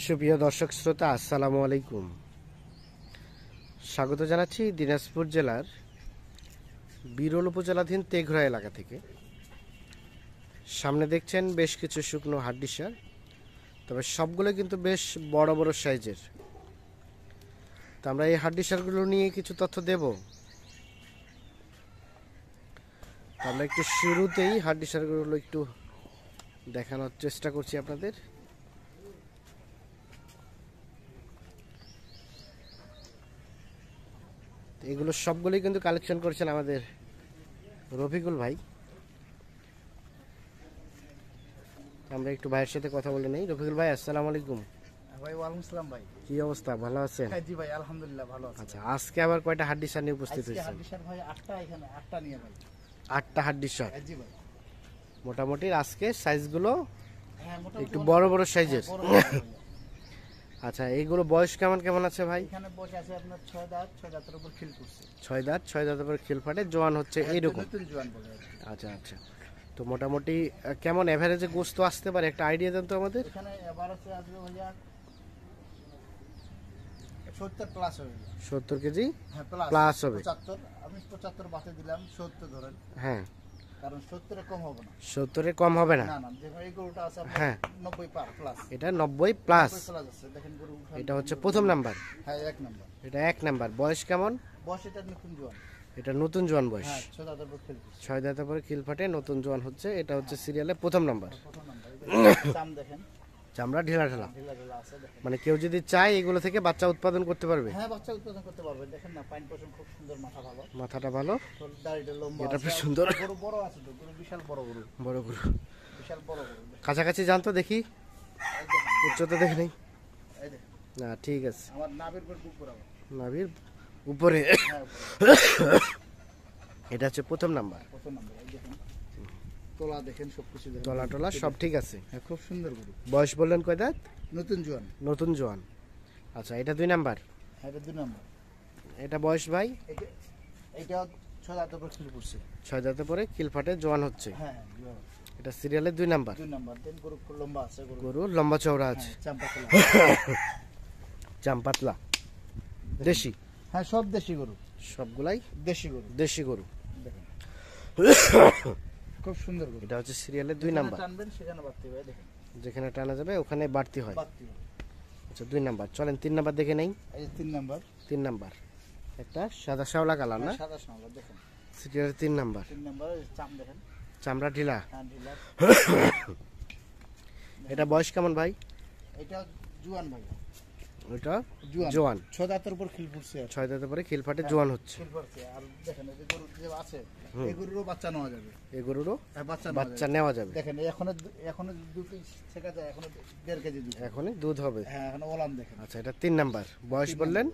সুপ্রিয় দর্শক শ্রোতা, আসসালামু আলাইকুম। স্বাগত জানাচ্ছি দিনাজপুর জেলার বিরল উপজেলাধীন তেঘরা এলাকা থেকে। সামনে দেখছেন বেশ কিছু শুকনো হাড্ডি সার, তবে সবগুলো কিন্তু বেশ বড় বড় সাইজের। তো আমরা এই হাড্ডি সারগুলো নিয়ে কিছু তথ্য দেব। আমরা একটু শুরুতেই হাড্ডি সারগুলো একটু দেখানোর চেষ্টা করছি আপনাদের। এগুলো সবগুলোই কিন্তু কালেকশন করেছেন আমাদের রফিকুল ভাই। আমরা একটু ভাইয়ের সাথে কথা বলে নেই। রফিকুল ভাই, আসসালামু আলাইকুম। ভাই ওয়ালাইকুম আসসালাম। ভাই কি অবস্থা, ভালো আছেন? হ্যাঁ জি ভাই, আলহামদুলিল্লাহ ভালো আছি। আচ্ছা, আজকে আবার কয়টা হাড্ডি সার নিয়ে উপস্থিত আজকে হয়েছেন? হাড্ডি সার ভাই 8টা, এখানে 8টা নিয়ে ভাই। 8টা হাড্ডি সার। হ্যাঁ জি ভাই। মোটামুটি আজকে সাইজগুলো হ্যাঁ মোটামুটি একটু বড় বড় সাইজের। বড় বড় ভাই। আচ্ছা, এইগুলো বয়স কেমন কেমন আছে ভাই? এখানে বসে আছে আপনার 6 দাঁত, 6 দাঁতের উপর খিল করছে। 6 দাঁতের পরে খিল ফাটে, জোয়ান হচ্ছে এইরকম। নতুন জোয়ান বলে আর কি। আচ্ছা আচ্ছা, তো মোটামুটি কেমন এভারেজে গোস্ত আসতে পারে একটা আইডিয়া দেন তো আমাদের। এখানে এবার আছে আসবে ভাইয়া 70 প্লাস হবে। 70 কেজি হ্যাঁ প্লাস হবে। 75, আমি 75 বাতে দিলাম, 70 ধরেন। হ্যাঁ, কারণ 70 এর কম হবে না। 70 এর কম হবে না। না না, দেখো এই গরুটা আছে আপনার হ্যাঁ 90 পার প্লাস। এটা 90 প্লাস। 90 প্লাস আছে, দেখেন গরু উঠান। এটা হচ্ছে প্রথম নাম্বার। হ্যাঁ 1 নাম্বার। এটা 1 নাম্বার। বয়স কেমন? বয়স এটা নতুন জোয়ান। এটা নতুন জোয়ান বয়স। হ্যাঁ 6 দাঁতের উপর খিল করছে। 6 দাঁতের পরে খিল ফাটে, নতুন জোয়ান হচ্ছে। এটা হচ্ছে সিরিয়ালে প্রথম নাম্বার। প্রথম নাম্বার। এই চাম দেখেন, চামড়া ঢিলা ঢালা। ঢিলা ঢিলা আছে দেখেন। মানে কেউ যদি চায় এগুলো থেকে বাচ্চা উৎপাদন করতে পারবে। হ্যাঁ বাচ্চা উৎপাদন করতে পারবে। দেখেন না, পাইন পশম খুব সুন্দর, মাথা ভালো, মাথাটা ভালো, তোর দাড়িটা লম্বা এটা আছে। বেশ সুন্দর। গরু বড় আছে তো, গরু বিশাল বড় গরু, বড় গরু। বিশাল বড় গরু। দেখেন, কাছাকাছি জানতো দেখি, এই দেখেন, উচ্চতা দেখে নেই। এই দেখেন, না ঠিক আছে, আমার নাভির উপর বুক বরাবর। নাভির উপরে। হ্যাঁ এটা হচ্ছে প্রথম নাম্বার। প্রথম নাম্বার। এই দেখেন, তোলা দেখেন, সবকিছু দেখেন, তলা টলা সব ঠিক আছে। হ্যাঁ খুব সুন্দর গরু। বয়স বললেন কয় দাঁত? নতুন জোয়ান। নতুন জোয়ান। আচ্ছা, এটা 2 নাম্বার। হ্যাঁ এটা 2 নাম্বার। এটা বয়স ভাই? এটা এটা 6 দাঁতের উপর খিল করছে। 6 দাঁতের পরে কিল ফাটে, জোয়ান হচ্ছে। হ্যাঁ জোয়ান। এটা সিরিয়ালে 2 নাম্বার। 2 নাম্বার। দেন গরু খুব লম্বা আছে, গরু গরু লম্বা চওড়া আছে, হ্যাঁ, চাম্পা তোলা। চাম্পাতলা, দেশি। হ্যাঁ সব দেশি গরু, সবগুলাই দেশি গরু। দেশি গরু। দেখেন খুব সুন্দর গরু। এটা হচ্ছে সিরিয়ালে 2 নাম্বার। টানবেন সেখানে বাড়তে হবে, দেখেন যেখানে টানা যাবে ওখানে বাড়তি হয়। বাড়তি হবে। আচ্ছা 2 নাম্বার। চলেন 3 নাম্বার দেখে নেই। এই যে 3 নাম্বার। 3 নাম্বার একটা সাদা শ্যাওলা কালার না? সাদা সাদা দেখেন। সিরিয়ালে 3 নাম্বার। 3 নাম্বার চাম দেখেন, চামড়া ঢিলা। হ্যাঁ ঢিলা। এটা বয়স কেমন ভাই? এটা জোয়ান ভাই, ওটা জোয়ান। জোয়ান। 6 দাঁতের উপর খিল পড়ছে আর 6 দাঁতের পরে খিল ফাটে, জোয়ান হচ্ছে। খিল পড়ছে। আর দেখেন এই যে গরু যে আছে, এই গরুরও বাচ্চা নেওয়া যাবে। এই গরুরও হ্যাঁ বাচ্চা বাচ্চা নেওয়া যাবে। দেখেন এখনো 2 পিস শেখা যায়, এখনো 1.5 কেজি দুধ। এখনই দুধ হবে। হ্যাঁ এখনো ওলান দেখেন। আচ্ছা, এটা 3 নাম্বার। বয়স বললেন?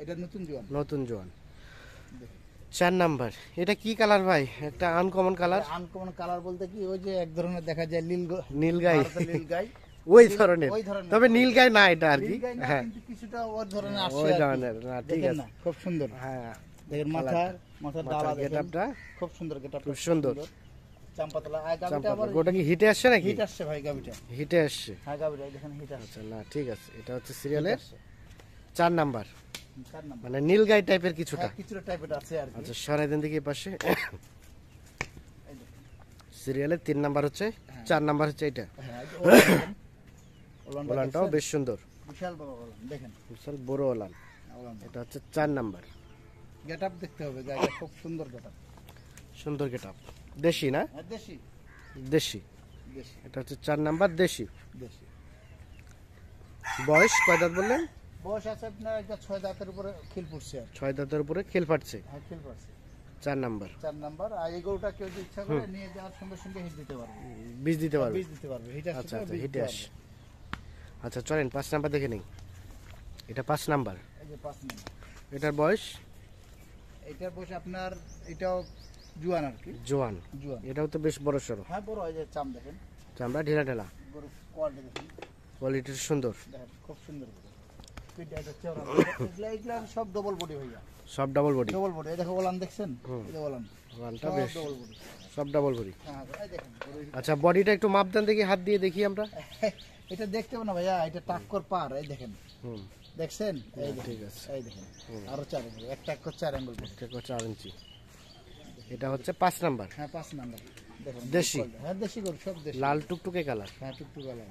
এটা নতুন জোয়ান। নতুন জোয়ান। দেখেন 4 নাম্বার। এটা কি কালার ভাই? একটা আনকমন কালার। আনকমন কালার বলতে কি, ওই যে এক ধরনের দেখা যায় নীলগাই। ভারতের নীলগাই। ওই ধরনের, ওই ধরনের। তবে নীলগাই না এটা আর কি। নীলগাই না, হ্যাঁ কিন্তু কিছুটা ওই ধরনের আসছে ওই আর কি। ধরনের না, ঠিক দেখেন আছে। না, খুব সুন্দর। হ্যাঁ দেখেন মাথার ডালা দেখেন, গেটআপটা খুব সুন্দর গেটআপ, খুব সুন্দর। চাম্পাতলা। আর গাবিটা আবার গোটা কি হিটে আসছে নাকি? হিট আসছে ভাই, গাবিটা। হিটে আসছে। হ্যাঁ গাবিটা দেখেন হিট আসছে। আচ্ছা না ঠিক আছে, এটা হচ্ছে সিরিয়ালের 4 নাম্বার। 4 নাম্বার। মানে নীলগাই টাইপের কিছুটা। হ্যাঁ কিছুটা টাইপের আছে আর কি। আচ্ছা সরাই দেন দেখি পাশে। এই দেখেন। সিরিয়ালের 3 নাম্বার হচ্ছে, 4 নাম্বার হচ্ছে এটা। হ্যাঁ এই যে ওলান দেখেন। ওলানটা ওলানটাও দেখছেন? বেশ সুন্দর, বিশাল বড় ওলান দেখেন। বিশাল বড় ওলান। ওলান এটা হচ্ছে 4 নাম্বার। গেটআপ দেখতে হবে, গাড়িটা খুব সুন্দর গেটআপ। সুন্দর গেটআপ। দেশি না? হ্যাঁ দেশি, দেশি। দেশি, এটা হচ্ছে 4 নাম্বার, দেশি। দেশি। বয়স কয় দাঁত বললেন? বয়স আছে আপনার একটা 6 দাঁতের উপরে খিল পড়ছে আর কি। 6 দাঁতের উপরে খিল ফাটছে। হ্যাঁ খিল পড়ছে। 4 নাম্বার। 4 নাম্বার। আর এই গরুটা কেউ যদি ইচ্ছা করে নিয়ে যাওয়ার সঙ্গে সঙ্গে হিট দিতে পারবে, বীজ দিতে পারবে। বীজ দিতে পারবে। হিট আসছে আচ্ছা তো, আচ্ছা, বীজ হিটে দিতে আস। পারবে। আচ্ছা চলেন 5 নাম্বার দেখে নেই। এটা 5 নাম্বার। এই যে 5 নাম্বার। এটার বয়স? এটার বয়স আপনার, এটাও জোয়ান আর কি, জোয়ান। জোয়ান। এটাও তো বেশ বড় সড়ো। হ্যাঁ বড়। এই যে চাম দেখেন, চামড়া ঢিলা ঢালা, গরু কোয়ালিটি দেখেন, কোয়ালিটি সুন্দর, দেখেন খুব সুন্দর গরু। পিঠটা এটা চেওড়া। এগুলা সব ডবল বডি ভাইয়া, সব ডাবল বডি। Double body. এই দেখো ওলান দেখছেন, এই যে ওলান রানটা সব বেশ, double body। সব ডাবল ভরি। হ্যাঁ এই দেখেন গরু। আচ্ছা বডিটা একটু মাপ দেন দেখি, হাত দিয়ে দেখি আমরা। এটা দেখতে হবে না ভাইয়া, এটা টাক্কর পার, এই দেখেন হুম, দেখছেন, এই দেখেন, ঠিক আছে। এই দেখেন আরো 4 ইঞ্চি, একটা টাক্কর 4 অ্যাঙ্গেল। এটা 4 ইঞ্চি। এটা হচ্ছে 5 নাম্বার, হ্যাঁ 5 নাম্বার দেখুন। দেশি? হ্যাঁ দেশি গরু, সব দেশি। লাল টুকটুকে কালার। হ্যাঁ টুকটুকা লাল।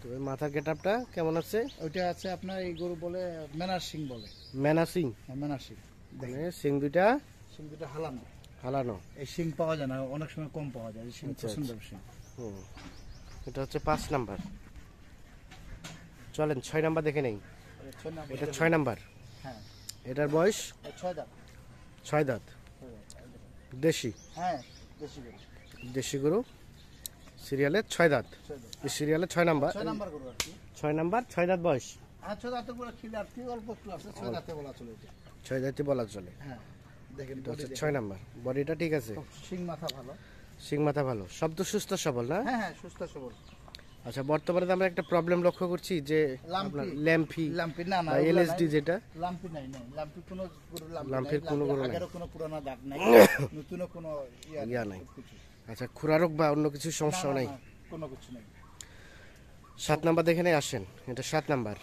তো এই মাথার গেটআপটা কেমন আছে? ওইটা আছে আপনার, এই গরু বলে মেনার সিং বলে। মেনা সিং, হ্যাঁ মেনার সিং। মানে সিং দুইটা সিং দুটো হালানো। হালানো। এই সিং পাওয়া যায় না, অনেক সময় কম পাওয়া যায়, এই সিং আচ্ছা, সুন্দর সিং। হুম, এটা হচ্ছে 5 নাম্বার। চলেন 6 নাম্বার দেখে নেই। এটা 6 নাম্বার। হ্যাঁ এটার বয়স 6 দাঁত। 6 দাঁত, দেশি। হ্যাঁ দেশি গরু, দেশি গরু, সিরিয়ালে 6 দাঁত। 6 দাঁত। এই সিরিয়ালে 6 নাম্বার। 6 নাম্বার গরু আর কি। 6 নাম্বার, 6 দাঁত বয়স। হ্যাঁ 6 দাঁতে পুরো খিলে আর কি অল্প একটু আছে, 6 দাঁতে বলা চলে এটা। 6 দাঁতই বলা চলে। হ্যাঁ দেখেন এটা body হচ্ছে দেখেন। 6 নাম্বার। বডিটা ঠিক আছে, সিং মাথা ভালো। সিং মাথা ভালো, শব্দ সুস্থ সবল না? হ্যাঁ হ্যাঁ সুস্থ সবল। আচ্ছা বর্তমানে তো আমরা একটা প্রবলেম লক্ষ্য করছি যে আপনার ল্যাম্পি লাম্পি না না, বা ওগুলা এলএসডি নাই। যেটা, লাম্পি নাই, নাই লাম্পি কোনো গরু লাম্পি নাই। লাম্পির কোনো গরু নাই। আগেরও কোনো পুরানো দাগ নাই, নতুনও কোনো ইয়া নাই। কিছু। আচ্ছা খুরারোগ বা অন্য কিছু সমস্যা না, না, নাই? না, কোনো কিছু নেই। 7 নাম্বার দেখে নেই, আসেন। এটা 7 নাম্বার।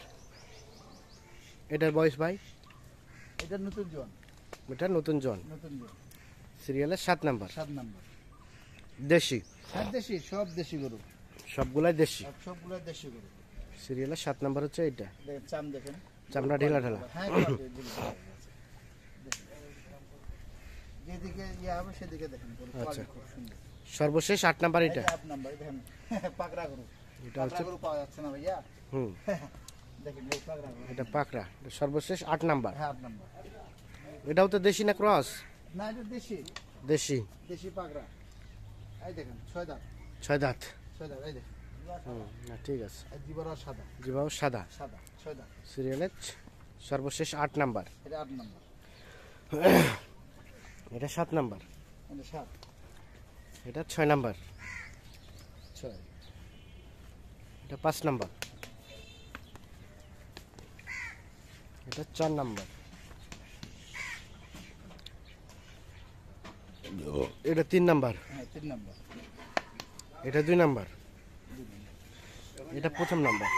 এটার বয়স ভাই? এটা নতুন জন, এটা নতুন জন, নতুন জন। সিরিয়ালে 7 নাম্বার, 7 নাম্বার। দেশি। হ্যাঁ দেশি, সব দেশি গরু, সবগুলাই দেশি। সবগুলো দেশি গরু। সিরিয়ালে 7 নাম্বার হচ্ছে এটা। দেখেন চাম দেখেন, চামড়া ঢিলা ঢালা। হ্যাঁ যেদিকে ইয়ে হবে সেদিকে দেখেন গরু আচ্ছা। খুব সুন্দর। সর্বশেষ 8 নাম্বার এই এটা। যে 8 নাম্বার দেখেন, পাকড়া গরু। এটা পাকড়া হচ্ছে, গরু পাওয়া যাচ্ছে না ভাইয়া, হুম, দেখেন এই পাকড়া গরু। এটা পাকড়া। এটা সর্বশেষ 8 নাম্বার। হ্যাঁ 8 নাম্বার। এটাও তো দেশি না ক্রস? না এটা দেশি, দেশি। দেশি পাকড়া। এই দেখেন 6 দাঁত, 6 দাঁত। 6 দাঁত এই দেখেন। হুম, না ঠিক আছে। আর জিবারা সাদা, জিবাও সাদা। সাদা 6 দাঁত। সিরিয়ালে সর্বশেষ 8 নাম্বার। এটা 8 নাম্বার। এটা 7 নাম্বার। এটা 7, এটা 6 নাম্বার। 6। এটা 5 নাম্বার। এটা 4 নাম্বার। এটা 3 নাম্বার। হ্যাঁ 3 নাম্বার। এটা 2 নাম্বার। এটা প্রথম নাম্বার।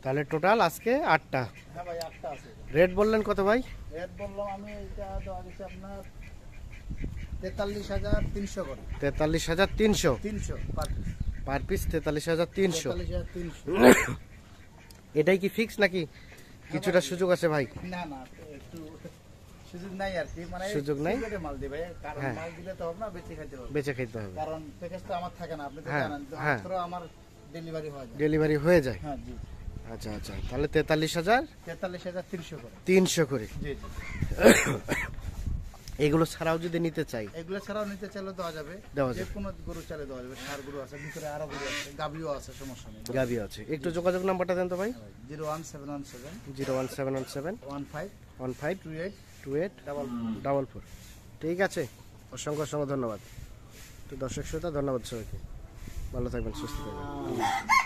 তাহলে টোটাল আজকে 8টা। হ্যাঁ ভাই 8টা আছে। রেট বললেন কত ভাই? রেট বললাম আমি, এটা দেওয়া গেছে আপনার 43,300 করে। 43,300 300 পার পিস। Per piece. 43,300। 43,300। এটাই কি ফিক্স নাকি কিছুটা সুযোগ আছে ভাই? না না একটু সুযোগ নাই আর কি, মানে সুযোগ নাই? সিলেটে মাল দিবে, কারণ হ্যাঁ। মাল দিলে তো হবে না, বেঁচে খাইতে হবে। বেচে খেতে হবে। কারণ প্যাকেজ তো আমার থাকে না, আপনি তো হ্যাঁ, জানেন, তো হ্যাঁ। মাত্র আমার ডেলিভারি হয়ে যায়। ডেলিভারি হয়ে যায়। হ্যাঁ জি। আচ্ছা আচ্ছা, তাহলে 43,300 43,300 করে। করে। জি জি। এগুলো ছাড়াও যদি নিতে চাই এগুলো ছাড়াও নিতে চাইলে দেওয়া যাবে, দেওয়া যে যাবে। কোনো গরু চাইলে দেওয়া যাবে। ষাঁড় গরু আছে, ভিতরে আরো গরু আছে, গাভিও আছে, সমস্যা নেই। গাবি আছে। একটু যোগাযোগ নাম্বারটা দেন তো ভাই। 01717 01717 15 15 28 28 44। ঠিক আছে, অসংখ্য অসংখ্য ধন্যবাদ। তো দর্শক শ্রোতা, ধন্যবাদ সবাইকে। ভালো থাকবেন, সুস্থ থাকবেন।